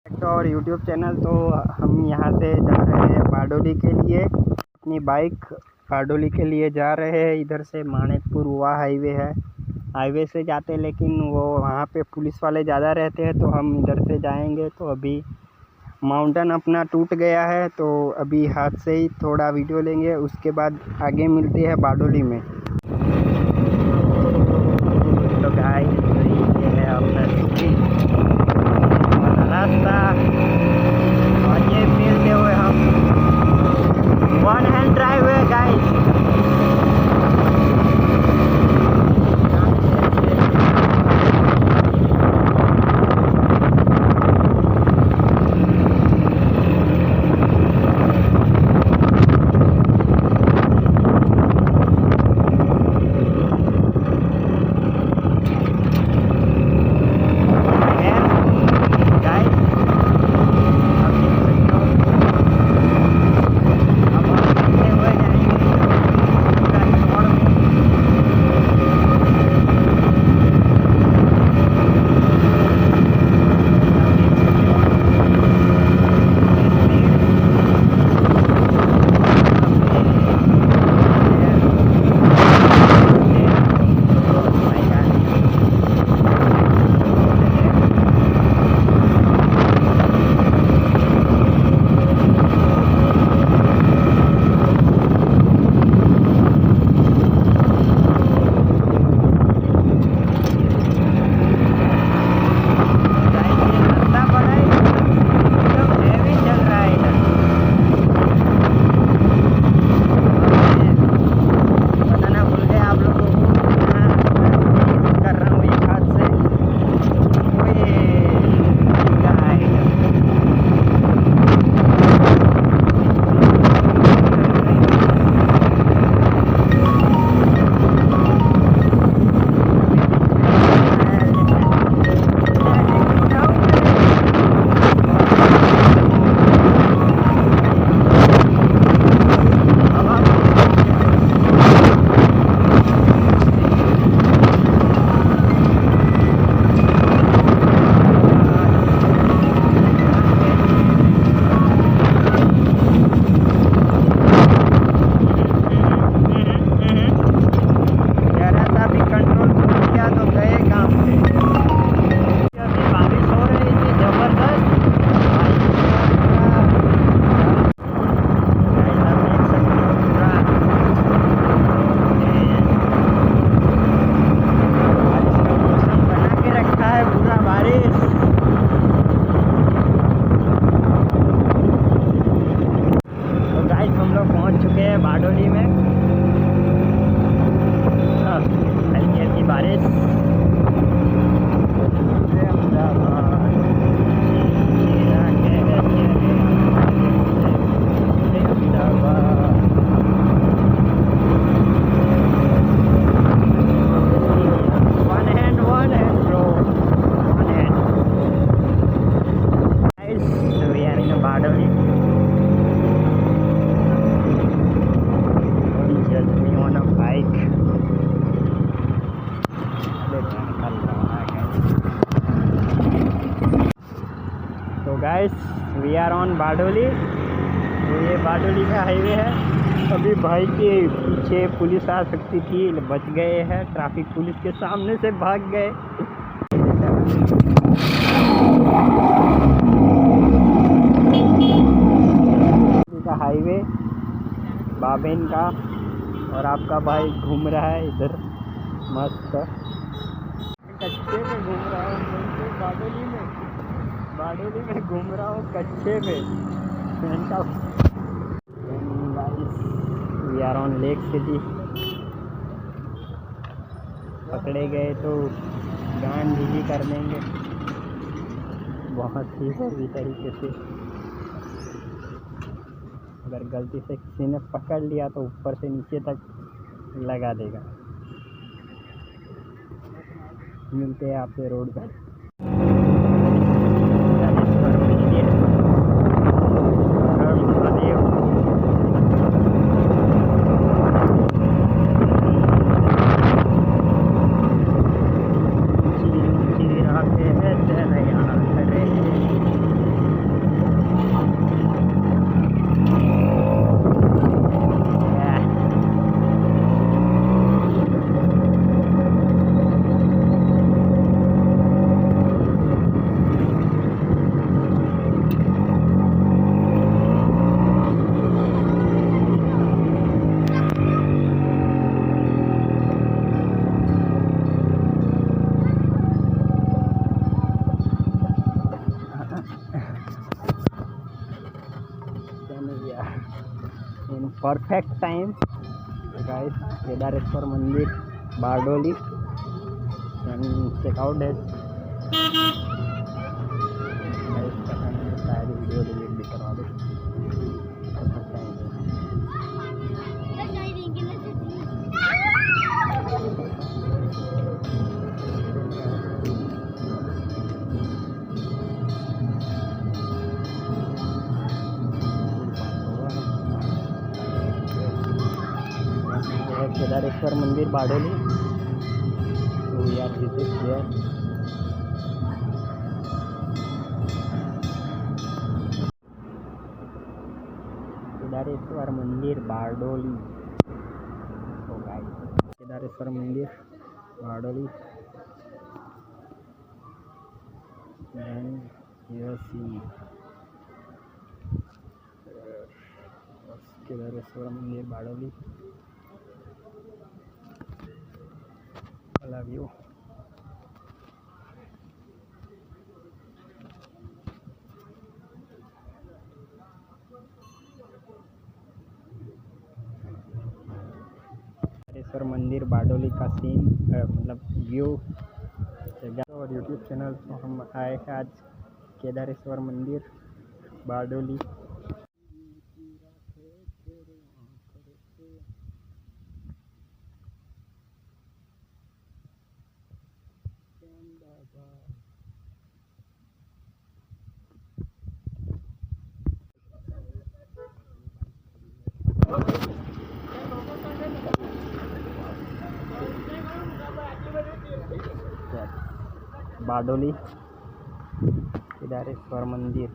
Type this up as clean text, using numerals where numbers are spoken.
तो और YouTube channel. तो हम यहाँ से जा रहे हैं बारडोली के लिए, अपनी बाइक बारडोली के लिए जा रहे हैं। इधर से मानिकपुर हुआ हाईवे है, हाईवे से जाते लेकिन वो वहाँ पे पुलिस वाले ज़्यादा रहते हैं, तो हम इधर से जाएंगे। तो अभी माउंटेन अपना टूट गया है, तो अभी हाथ से ही थोड़ा वीडियो लेंगे, उसके बाद आगे मिलते हैं बारडोली में। तो गाइस ये है अपना रास्ता, और ये मिलते हुए हम वन हैंड ड्राइव है गाइस। बारडोली में हल्की हल्की बारिश। तो guys we are on Bardoli. तो ये बारडोली का हाईवे है। अभी भाई के पीछे पुलिस आ सकती थी, बच गए हैं, ट्रैफिक पुलिस के सामने से भाग गए। का हाईवे बाबेन का, और आपका भाई घूम रहा है इधर मस्त कच्चे में घूम रहा हूँ। बारडोली में घूम रहा हूँ कच्चे में। We are on lake city. पकड़े गए तो गान भी कर लेंगे बहुत ही सही तरीके से। अगर गलती से किसी ने पकड़ लिया तो ऊपर से नीचे तक लगा देगा। मिलते हैं आपसे रोड पर। in perfect time. Guys, Kedareshwar मंदिर Bardoli, and check out that. Guys, पता नहीं शायद वीडियो डिलीट भी करवा दो। perfect time है। केदारेश्वर मंदिर Bardoli, so we are visit here. Kedareshwar मंदिर बारडोली, so guys, केदारेश्वर मंदिर Bardoli, and here see Kedareshwar मंदिर Bardoli, I love you. Kedareshwar मंदिर बारडोली का सीन मतलब व्यू और यूट्यूब चैनल तो हम आए हैं आज केदारेश्वर मंदिर बारडोली। बारडोली केदारेश्वर मंदिर।